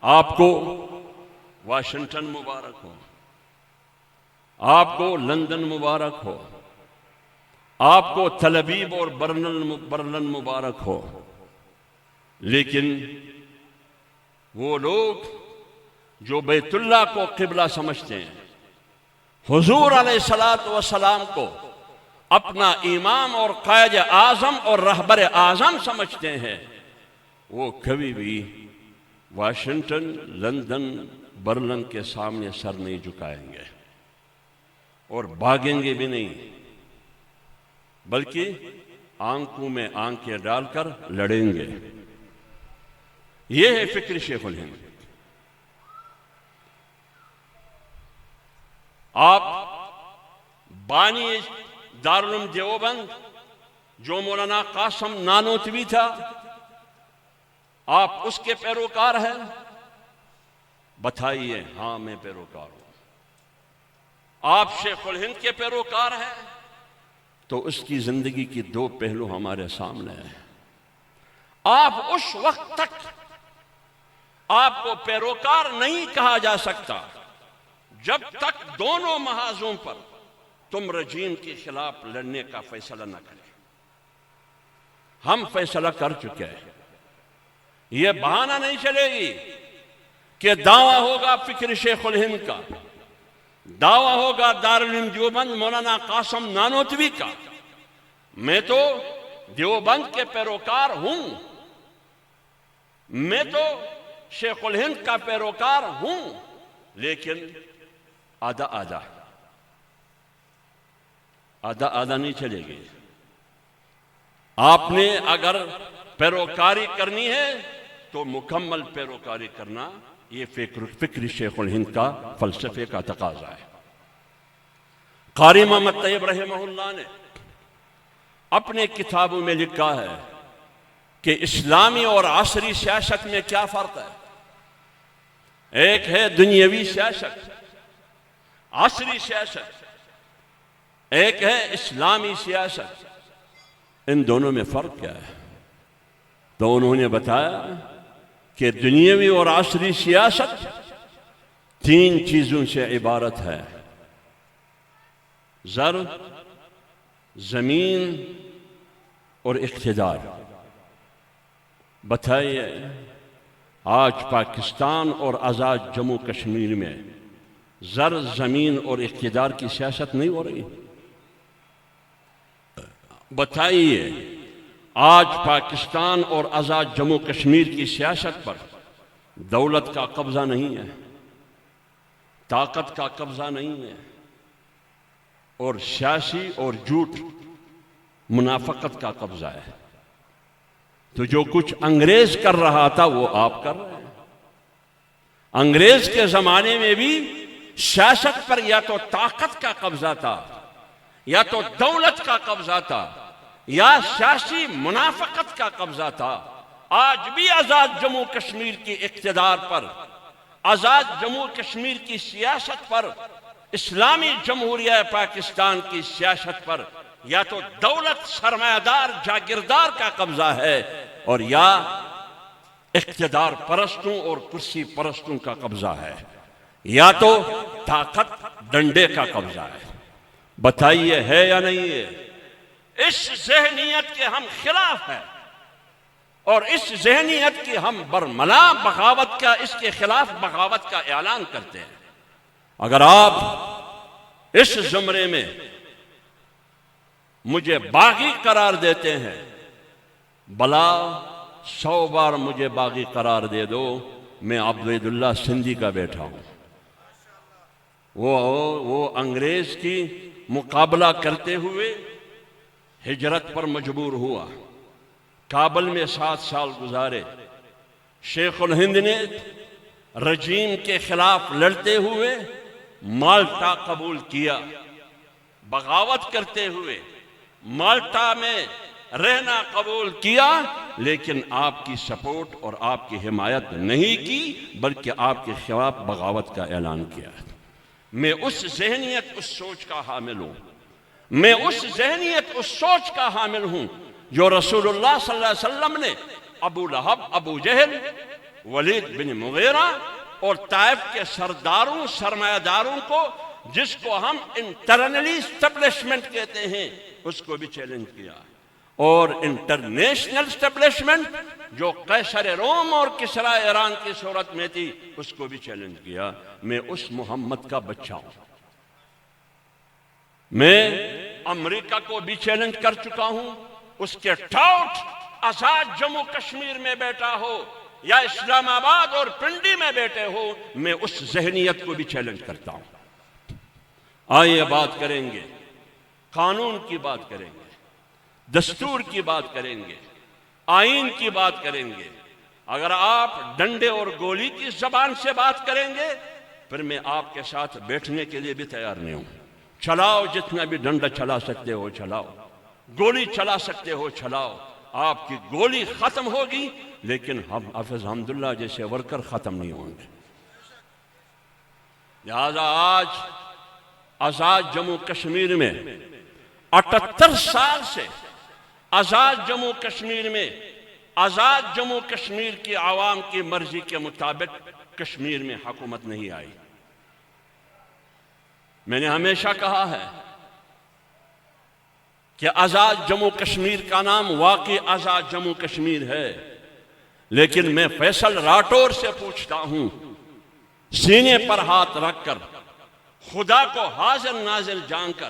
آپ کو واشنگٹن مبارک ہو، آپ کو لندن مبارک ہو، آپ کو تل ابیب اور برلن مبارک ہو، لیکن وہ لوگ جو بیت اللہ کو قبلہ سمجھتے ہیں، حضور علیہ السلام کو اپنا امام اور قائد اعظم اور رہبر اعظم سمجھتے ہیں، وہ کبھی بھی واشنگٹن، لندن، برلن کے سامنے سر نہیں جھکائیں گے اور بھاگیں گے بھی نہیں، بلکہ آنکھوں میں آنکھیں ڈال کر لڑیں گے۔ یہ ہے فکر شیخ الہند۔ آپ بانی دارالعلوم دیوبند جو مولانا قاسم نانوتوی تھا، آپ اس کے پیروکار ہیں؟ بتائیے ہاں میں پیروکار ہوں۔ آپ شیخ الہند کے پیروکار ہیں؟ تو اس کی زندگی کی دو پہلو ہمارے سامنے ہیں۔ آپ اس وقت تک آپ کو پیروکار نہیں کہا جا سکتا جب تک دونوں محاذوں پر تم رجیم کے خلاف لڑنے کا فیصلہ نہ کریں۔ ہم فیصلہ کر چکے ہیں۔ یہ بہانہ نہیں چلے گی کہ دعویٰ ہوگا فکر شیخ الہند کا، دعویٰ ہوگا دارالعلوم دیوبند مولانا قاسم نانوتوی کا۔ میں تو دیوبند کے پیروکار ہوں، میں تو شیخ الہند کا پیروکار ہوں، لیکن آدھا آدھا نہیں چلے گی۔ آپ نے اگر پیروکاری کرنی ہے تو مکمل پیروکاری کرنا، یہ فکر شیخ الہند کا فلسفے کا تقاضا ہے۔ قاری محمد طیب رحمہ اللہ نے اپنے کتابوں میں لکھا ہے کہ اسلامی اور عصری سیاست میں کیا فرق ہے۔ ایک ہے دنیاوی سیاست، عصری سیاست، ایک ہے اسلامی سیاست۔ ان دونوں میں فرق کیا ہے؟ تو انہوں نے بتایا کہ دنیاوی اور عصری سیاست تین چیزوں سے عبارت ہے: زر، زمین اور اقتدار۔ بتائیے آج پاکستان اور آزاد جموں کشمیر میں زر، زمین اور اقتدار کی سیاست نہیں ہو رہی؟ بتائیے آج پاکستان اور آزاد جموں کشمیر کی سیاست پر دولت کا قبضہ نہیں ہے، طاقت کا قبضہ نہیں ہے، اور سیاسی اور جھوٹ منافقت کا قبضہ ہے۔ تو جو کچھ انگریز کر رہا تھا وہ آپ کر رہے ہیں۔ انگریز کے زمانے میں بھی سیاست پر یا تو طاقت کا قبضہ تھا، یا تو دولت کا قبضہ تھا، یا سیاسی منافقت کا قبضہ تھا۔ آج بھی آزاد جموں کشمیر کی اقتدار پر، آزاد جموں کشمیر کی سیاست پر، اسلامی جمہوریہ پاکستان کی سیاست پر یا تو دولت، سرمایہ دار، جاگیردار کا قبضہ ہے، اور یا اقتدار پرستوں اور کرسی پرستوں کا قبضہ ہے، یا تو طاقت، ڈنڈے کا قبضہ ہے۔ بتائیے ہے یا نہیں ہے؟ اس ذہنیت کے ہم خلاف ہیں، اور اس ذہنیت کی ہم برملا بغاوت کا، اس کے خلاف بغاوت کا اعلان کرتے ہیں۔ اگر آپ اس زمرے میں مجھے باغی قرار دیتے ہیں، بلا 100 بار مجھے باغی قرار دے دو، میں عبید اللہ سندھی کا بیٹا ہوں۔ وہ انگریز کی مقابلہ کرتے ہوئے ہجرت پر مجبور ہوا، کابل میں 7 سال گزارے۔ شیخ الہند نے رجیم کے خلاف لڑتے ہوئے مالٹا قبول کیا، بغاوت کرتے ہوئے مالٹا میں رہنا قبول کیا، لیکن آپ کی سپورٹ اور آپ کی حمایت نہیں کی، بلکہ آپ کے خلاف بغاوت کا اعلان کیا۔ میں اس ذہنیت، اس سوچ کا حامل ہوں، میں اس ذہنیت، اس سوچ کا حامل ہوں جو رسول اللہ صلی اللہ علیہ وسلم نے ابو لہب، ابو جہل ولید بن مغیرہ اور طائف کے سرداروں سرمایہ داروں کو، جس کو ہم انٹرنلی اسٹیبلشمنٹ کہتے ہیں، اس کو بھی چیلنج کیا، اور انٹرنیشنل اسٹیبلشمنٹ جو قیصر روم اور کسریٰ ایران کی صورت میں تھی، اس کو بھی چیلنج کیا۔ میں اس محمد کا بچہ ہوں۔ میں امریکہ کو بھی چیلنج کر چکا ہوں، اس کے ٹاؤٹ آزاد جموں کشمیر میں بیٹھا ہو یا اسلام آباد اور پنڈی میں بیٹھے ہو، میں اس ذہنیت کو بھی چیلنج کرتا ہوں۔ آئیے بات کریں گے، قانون کی بات کریں گے، دستور کی بات کریں گے، آئین کی بات کریں گے۔ اگر آپ ڈنڈے اور گولی کی زبان سے بات کریں گے، پھر میں آپ کے ساتھ بیٹھنے کے لیے بھی تیار نہیں ہوں۔ چلاؤ، جتنا بھی ڈنڈا چلا سکتے ہو چلاؤ، گولی چلا سکتے ہو چلاؤ، آپ کی گولی ختم ہوگی لیکن ہم حافظ حمداللہ جیسے ورکر ختم نہیں ہوں گے۔ لہذا آج آزاد جموں کشمیر میں 78 سال سے آزاد جموں کشمیر میں، آزاد جموں کشمیر کی عوام کی مرضی کے مطابق کشمیر میں حکومت نہیں آئی۔ میں نے ہمیشہ کہا ہے کہ آزاد جموں کشمیر کا نام واقعی آزاد جموں کشمیر ہے، لیکن میں فیصل راٹور سے پوچھتا ہوں، سینے پر ہاتھ رکھ کر، خدا کو حاضر ناظر جان کر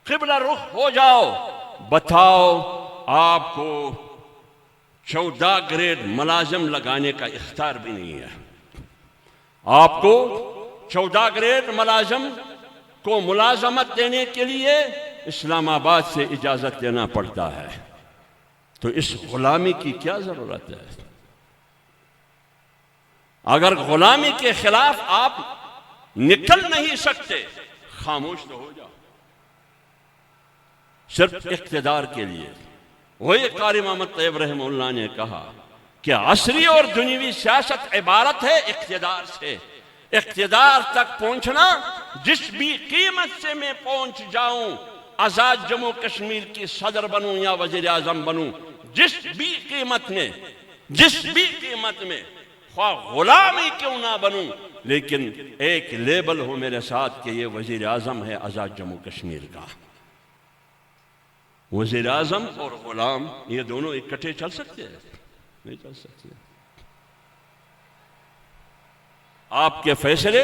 قبلہ رخ ہو جاؤ، بتاؤ آپ کو 14 گریڈ ملازم لگانے کا اختیار بھی نہیں ہے۔ آپ کو 14 گریڈ ملازم کو ملازمت دینے کے لیے اسلام آباد سے اجازت لینا پڑتا ہے۔ تو اس غلامی کی کیا ضرورت ہے؟ اگر غلامی کے خلاف آپ نکل نہیں سکتے، خاموش تو ہو جاؤ۔ صرف اقتدار کے لیے، وہی قاری محمد طیب رحمہ اللہ نے کہا کہ عصری اور دنیوی سیاست عبارت ہے اقتدار سے۔ اقتدار تک پہنچنا، جس بھی قیمت سے میں پہنچ جاؤں، آزاد جموں کشمیر کی صدر بنوں یا وزیر اعظم بنوں، جس بھی قیمت میں خواہ غلامی کیوں نہ بنوں، لیکن ایک لیبل ہو میرے ساتھ کہ یہ وزیر اعظم ہے آزاد جموں کشمیر کا۔ وزیر اعظم اور غلام یہ دونوں اکٹھے چل سکتے ہیں؟ نہیں چل سکتے۔ آپ کے فیصلے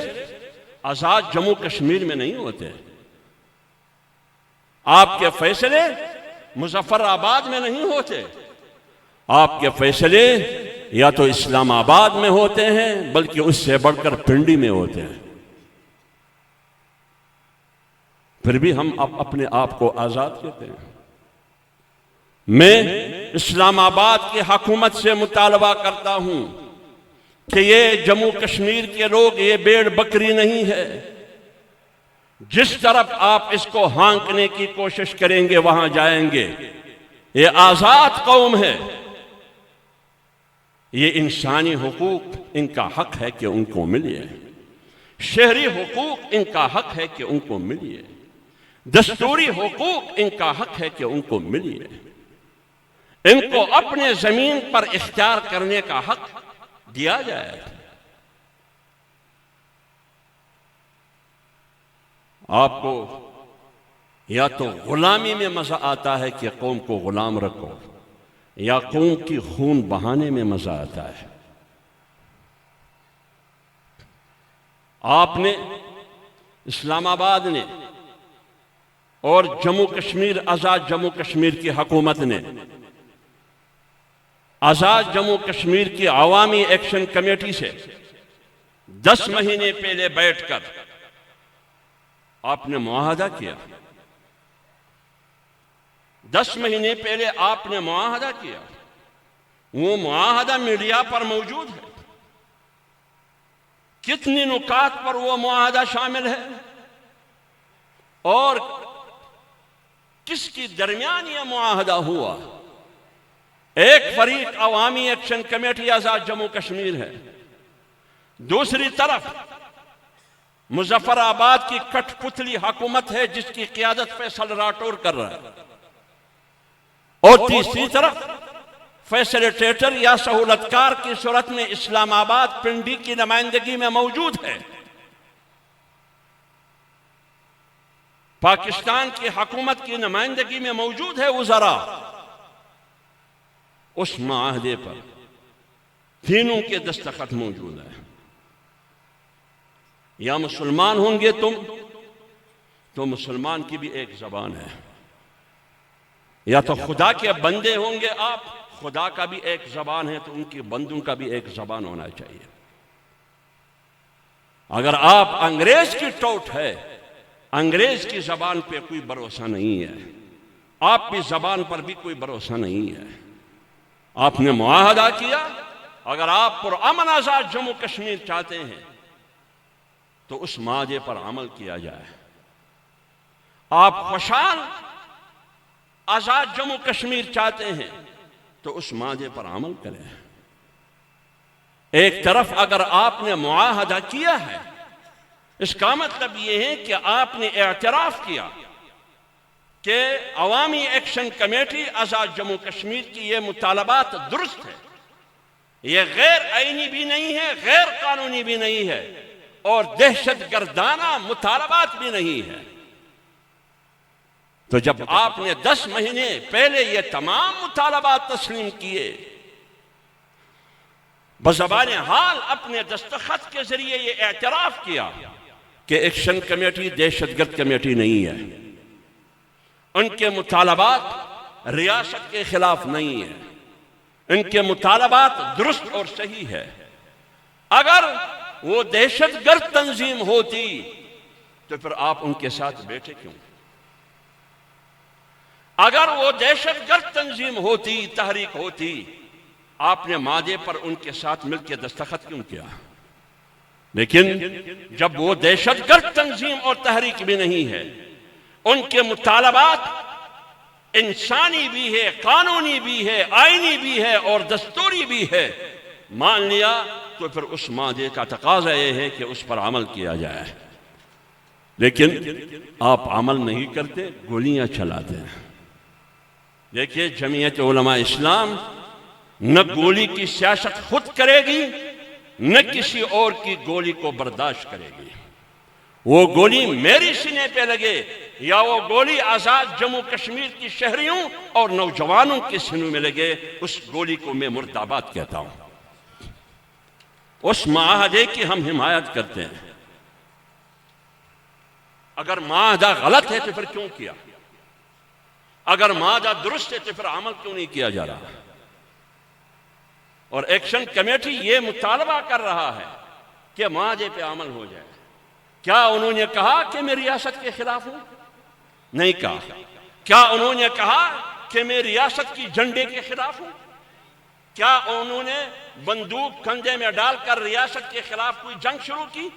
آزاد جموں کشمیر میں نہیں ہوتے، آپ کے فیصلے مظفر آباد میں نہیں ہوتے، آپ کے فیصلے یا تو اسلام آباد میں ہوتے ہیں بلکہ اس سے بڑھ کر پنڈی میں ہوتے ہیں۔ پھر بھی ہم اپنے آپ کو آزاد کہتے ہیں۔ میں اسلام آباد کی حکومت سے مطالبہ کرتا ہوں کہ یہ جموں کشمیر کے لوگ یہ بھیڑ بکری نہیں ہے۔ جس طرف آپ اس کو ہانکنے کی کوشش کریں گے وہاں جائیں گے۔ یہ آزاد قوم ہے، یہ انسانی حقوق ان کا حق ہے کہ ان کو ملیے، شہری حقوق ان کا حق ہے کہ ان کو ملیے، دستوری حقوق ان کا حق ہے کہ ان کو ملیے، ان کو اپنے زمین پر اختیار کرنے کا حق دیا جائے۔ آپ کو یا تو غلامی میں مزہ آتا ہے کہ قوم کو غلام رکھو، یا قوم کی خون بہانے میں مزہ آتا ہے۔ آپ نے، اسلام آباد نے اور جموں کشمیر، آزاد جموں کشمیر کی حکومت نے آزاد جموں کشمیر کی عوامی ایکشن کمیٹی سے 10 مہینے پہلے بیٹھ کر آپ نے معاہدہ کیا۔ 10 مہینے پہلے آپ نے معاہدہ کیا، وہ معاہدہ میڈیا پر موجود ہے۔ کتنی نکات پر وہ معاہدہ شامل ہے اور کس کی درمیان یہ معاہدہ ہوا؟ ایک فریق عوامی ایکشن کمیٹی آزاد جموں کشمیر ہے، دوسری طرف مظفر آباد کی کٹ پتلی حکومت ہے جس کی قیادت فیصل راٹور کر رہا ہے، اور تیسری طرف فیسلیٹیٹر یا سہولتکار کی صورت میں اسلام آباد پنڈی کی نمائندگی میں موجود ہے، پاکستان کی حکومت کی نمائندگی میں موجود ہے وزراء، اس معاہدے پر تینوں کے دستخط موجود ہیں۔ یا مسلمان ہوں گے تم تو مسلمان کی بھی ایک زبان ہے، یا تو خدا کے بندے ہوں گے آپ، خدا کا بھی ایک زبان ہے تو ان کے بندوں کا بھی ایک زبان ہونا چاہیے۔ اگر آپ انگریز کی ٹوٹ ہے، انگریز کی زبان پہ کوئی بھروسہ نہیں ہے، آپ کی زبان پر بھی کوئی بھروسہ نہیں ہے۔ آپ نے معاہدہ کیا، اگر آپ پرامن آزاد جموں کشمیر چاہتے ہیں تو اس معاہدے پر عمل کیا جائے۔ آپ خوشحال آزاد جموں کشمیر چاہتے ہیں تو اس معاہدے پر عمل کریں۔ ایک طرف اگر آپ نے معاہدہ کیا ہے، اس کا مطلب یہ ہے کہ آپ نے اعتراف کیا کہ عوامی ایکشن کمیٹی آزاد جموں کشمیر کی یہ مطالبات درست ہے، یہ غیر آئینی بھی نہیں ہے، غیر قانونی بھی نہیں ہے، اور دہشت گردانہ مطالبات بھی نہیں ہے۔ تو جب آپ نے 10 مہینے پہلے یہ تمام مطالبات تسلیم کیے، بزبان حال اپنے دستخط کے ذریعے یہ اعتراف کیا کہ ایکشن کمیٹی دہشت گرد کمیٹی نہیں ہے، ان کے مطالبات ریاست کے خلاف نہیں ہیں، ان کے مطالبات درست اور صحیح ہے، اگر وہ دہشت گرد تنظیم ہوتی تو پھر آپ ان کے ساتھ بیٹھے کیوں؟ اگر وہ دہشت گرد تنظیم ہوتی، تحریک ہوتی، آپ نے معاہدے پر ان کے ساتھ مل کے دستخط کیوں کیا؟ لیکن جب وہ دہشت گرد تنظیم اور تحریک بھی نہیں ہے، ان کے مطالبات انسانی بھی ہے، قانونی بھی ہے، آئینی بھی ہے اور دستوری بھی ہے، مان لیا، تو پھر اس معاہدے کا تقاضا یہ ہے کہ اس پر عمل کیا جائے۔ لیکن آپ عمل نہیں کرتے، گولیاں چلاتے ہیں۔ دیکھیے، جمعیت علماء اسلام نہ گولی کی سیاست خود کرے گی، نہ کسی اور کی گولی کو برداشت کرے گی۔ وہ گولی میری سینے پہ لگے یا وہ گولی آزاد جموں کشمیر کی شہریوں اور نوجوانوں کے سینوں میں لگے، اس گولی کو میں مرد آباد کہتا ہوں۔ اس معاہدے کی ہم حمایت کرتے ہیں۔ اگر معاہدہ غلط ہے تو پھر کیوں کیا؟ اگر معاہدہ درست ہے تو پھر عمل کیوں نہیں کیا جا رہا؟ اور ایکشن کمیٹی یہ مطالبہ کر رہا ہے کہ معاہدے پہ عمل ہو جائے۔ کیا انہوں نے کہا کہ میں ریاست کے خلاف ہوں؟ نہیں کہا۔ کیا انہوں نے کہا کہ میں ریاست کی جھنڈے کے خلاف ہوں؟ کیا انہوں نے بندوق کندھے میں ڈال کر ریاست کے خلاف کوئی جنگ شروع کی؟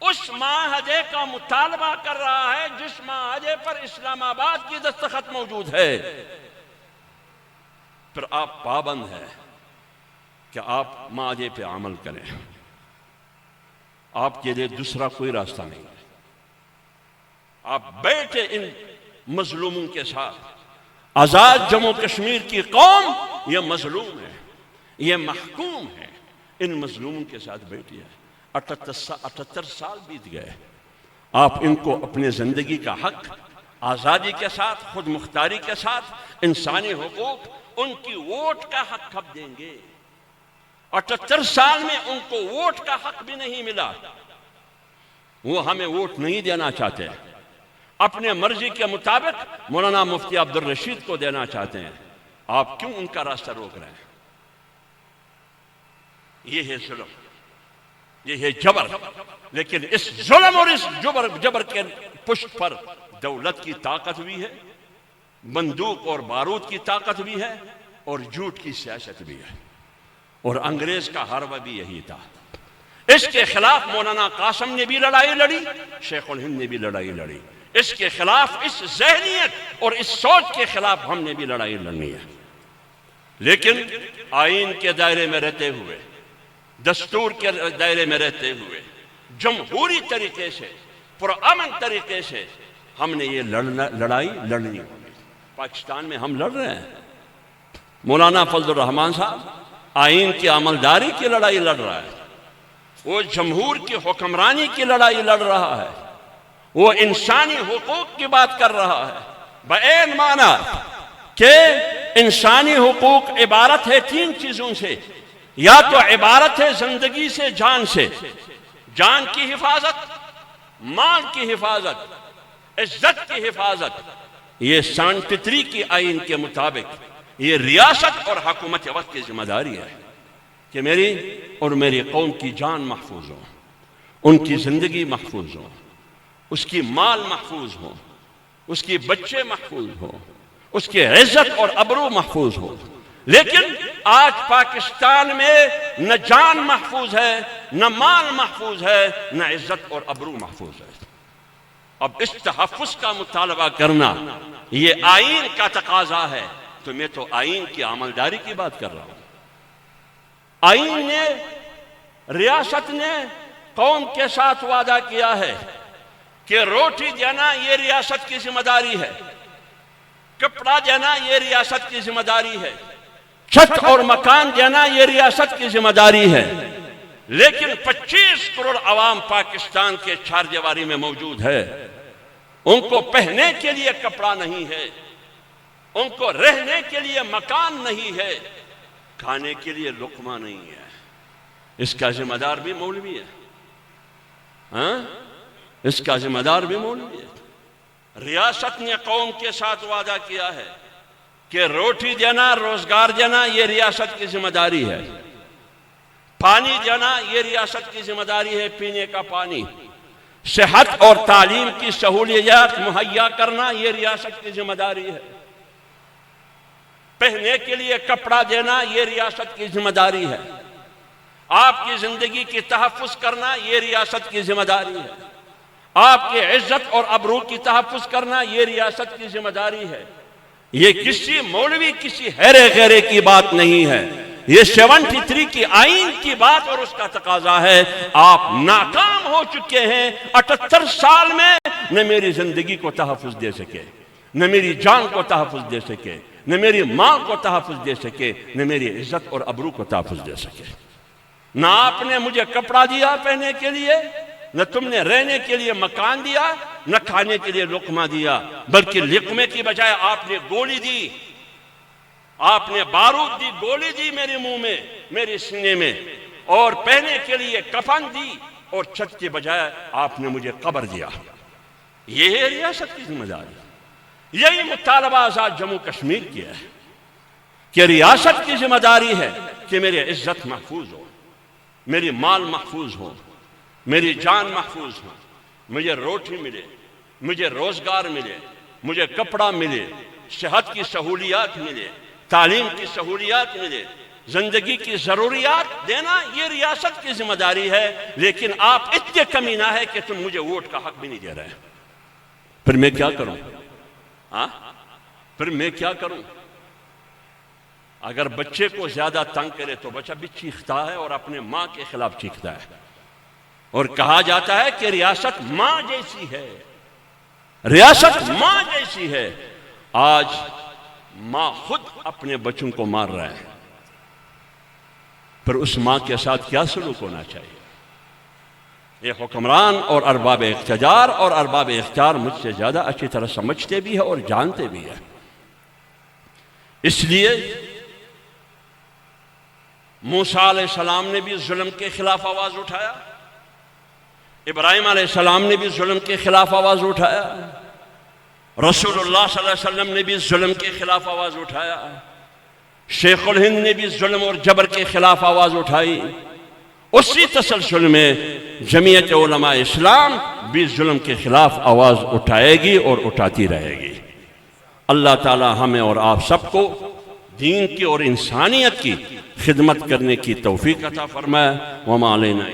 اس معاہدے کا مطالبہ کر رہا ہے جس معاہدے پر اسلام آباد کی دستخط موجود ہے۔ پھر آپ پابند ہیں کہ آپ معاہدے پہ عمل کریں۔ آپ کے لیے دوسرا کوئی راستہ نہیں ہے۔ آپ بیٹھے ان مظلوموں کے ساتھ۔ آزاد جموں کشمیر کی قوم یہ مظلوم ہے، یہ محکوم ہے، ان مظلوموں کے ساتھ بیٹھی ہے۔ 78 سال بیت گئے، آپ ان کو اپنے زندگی کا حق، آزادی کے ساتھ، خود مختاری کے ساتھ، انسانی حقوق، ان کی ووٹ کا حق کب دیں گے؟ 78 سال میں ان کو ووٹ کا حق بھی نہیں ملا۔ وہ ہمیں ووٹ نہیں دینا چاہتے، اپنے مرضی کے مطابق مولانا مفتی عبدالرشید کو دینا چاہتے ہیں۔ آپ کیوں ان کا راستہ روک رہے ہیں؟ یہ ہے ظلم، یہ ہے جبر۔ لیکن اس ظلم اور اس جبر کے پشت پر دولت کی طاقت بھی ہے، بندوق اور بارود کی طاقت بھی ہے، اور جھوٹ کی سیاست بھی ہے۔ اور انگریز کا حربہ بھی یہی تھا۔ اس کے خلاف مولانا قاسم نے بھی لڑائی لڑی، شیخ الہند نے بھی لڑائی لڑی۔ اس کے خلاف، اس ذہنیت اور اس سوچ کے خلاف ہم نے بھی لڑائی لڑنی ہے۔ لیکن آئین کے دائرے میں رہتے ہوئے، دستور کے دائرے میں رہتے ہوئے، جمہوری طریقے سے، پرامن طریقے سے ہم نے یہ لڑائی لڑنی ہوگی۔ پاکستان میں ہم لڑ رہے ہیں، مولانا فضل الرحمان صاحب آئین کی عملداری کی لڑائی لڑ رہا ہے، وہ جمہور کی حکمرانی کی لڑائی لڑ رہا ہے، وہ انسانی حقوق کی بات کر رہا ہے بعین معنی کہ انسانی حقوق عبارت ہے تین چیزوں سے، یا تو عبارت ہے زندگی سے، جان سے، جان کی حفاظت، مال کی حفاظت، عزت کی حفاظت۔ یہ 73 کی آئین کے مطابق یہ ریاست اور حکومت وقت کی ذمہ داری ہے کہ میری اور میری قوم کی جان محفوظ ہو، ان کی زندگی محفوظ ہو، اس کی مال محفوظ ہو، اس کی بچے محفوظ ہو، اس کی عزت اور ابرو محفوظ ہو۔ لیکن آج پاکستان میں نہ جان محفوظ ہے، نہ مال محفوظ ہے، نہ عزت اور ابرو محفوظ ہے۔ اب اس تحفظ کا مطالبہ کرنا یہ آئین کا تقاضا ہے، تو میں تو آئین کی عملداری کی بات کر رہا ہوں۔ آئین نے، ریاست نے قوم کے ساتھ وعدہ کیا ہے کہ روٹی دینا یہ ریاست کی ذمہ داری ہے، کپڑا دینا یہ ریاست کی ذمہ داری ہے، چھت اور مکان دینا یہ ریاست کی ذمہ داری ہے۔ لیکن 25 کروڑ عوام پاکستان کے چار دیواری میں موجود ہے، ان کو پہننے کے لیے کپڑا نہیں ہے، ان کو رہنے کے لیے مکان نہیں ہے، کھانے کے لیے لقمہ نہیں ہے۔ اس کا ذمہ دار بھی مولوی ہے، ہاں اس کا ذمہ دار بھی مولوی ہے۔ ریاست نے قوم کے ساتھ وعدہ کیا ہے کہ روٹی دینا، روزگار دینا یہ ریاست کی ذمہ داری ہے، پانی دینا یہ ریاست کی ذمہ داری ہے، پینے کا پانی، صحت اور تعلیم کی سہولیات مہیا کرنا یہ ریاست کی ذمہ داری ہے، پہننے کے لیے کپڑا دینا یہ ریاست کی ذمہ داری ہے، آپ کی زندگی کی تحفظ کرنا یہ ریاست کی ذمہ داری ہے، آپ کی عزت اور ابرو کی تحفظ کرنا یہ ریاست کی ذمہ داری ہے۔ یہ کسی مولوی، کسی ہیرے غیرے کی بات نہیں ہے، یہ 73 کی آئین کی بات اور اس کا تقاضا ہے۔ آپ ناکام ہو چکے ہیں، 78 سال میں نہ میری زندگی کو تحفظ دے سکے، نہ میری جان کو تحفظ دے سکے، نہ میری ماں کو تحفظ دے سکے، نہ میری عزت اور ابرو کو تحفظ دے سکے۔ نہ آپ نے مجھے کپڑا دیا پہننے کے لیے، نہ تم نے رہنے کے لیے مکان دیا، نہ کھانے کے لیے لقمہ دیا، بلکہ لقمے کی بجائے آپ نے گولی دی، آپ نے بارود دی، گولی دی میرے منہ میں، میرے سینے میں، اور پہننے کے لیے کفن دی، اور چھت کی بجائے آپ نے مجھے قبر دیا۔ یہ ہے ریاست کی ذمہ داری۔ یہی مطالبہ آزاد جموں کشمیر کیا ہے کہ ریاست کی ذمہ داری ہے کہ میری عزت محفوظ ہو، میری مال محفوظ ہو، میری جان محفوظ ہو، مجھے روٹی ملے، مجھے روزگار ملے، مجھے کپڑا ملے، صحت کی سہولیات ملے، تعلیم کی سہولیات ملے، زندگی کی ضروریات دینا یہ ریاست کی ذمہ داری ہے۔ لیکن آپ اتنے کمینہ ہے کہ تم مجھے ووٹ کا حق بھی نہیں دے رہے۔ پھر میں کیا کروں؟ پھر میں کیا کروں؟ اگر بچے کو زیادہ تنگ کرے تو بچہ بھی چیختا ہے اور اپنے ماں کے خلاف چیختا ہے، اور کہا جاتا ہے کہ ریاست ماں جیسی ہے، ریاست ماں جیسی ہے۔ آج ماں خود اپنے بچوں کو مار رہا ہے، پھر اس ماں کے ساتھ کیا سلوک ہونا چاہیے؟ یہ حکمران اور ارباب اقتدار اور ارباب اختیار مجھ سے زیادہ اچھی طرح سمجھتے بھی ہیں اور جانتے بھی ہیں۔ اس لیے موسیٰ علیہ السلام نے بھی ظلم کے خلاف آواز اٹھایا، ابراہیم علیہ السلام نے بھی ظلم کے خلاف آواز اٹھایا، رسول اللہ صلی اللہ علیہ وسلم نے بھی ظلم کے خلاف آواز اٹھایا، شیخ الہند نے بھی ظلم اور جبر کے خلاف آواز اٹھائی۔ اسی تسلسل میں جمعیت علماء اسلام بھی ظلم کے خلاف آواز اٹھائے گی اور اٹھاتی رہے گی۔ اللہ تعالی ہمیں اور آپ سب کو دین کی اور انسانیت کی خدمت کرنے کی توفیق عطا فرمائے۔ وما علینا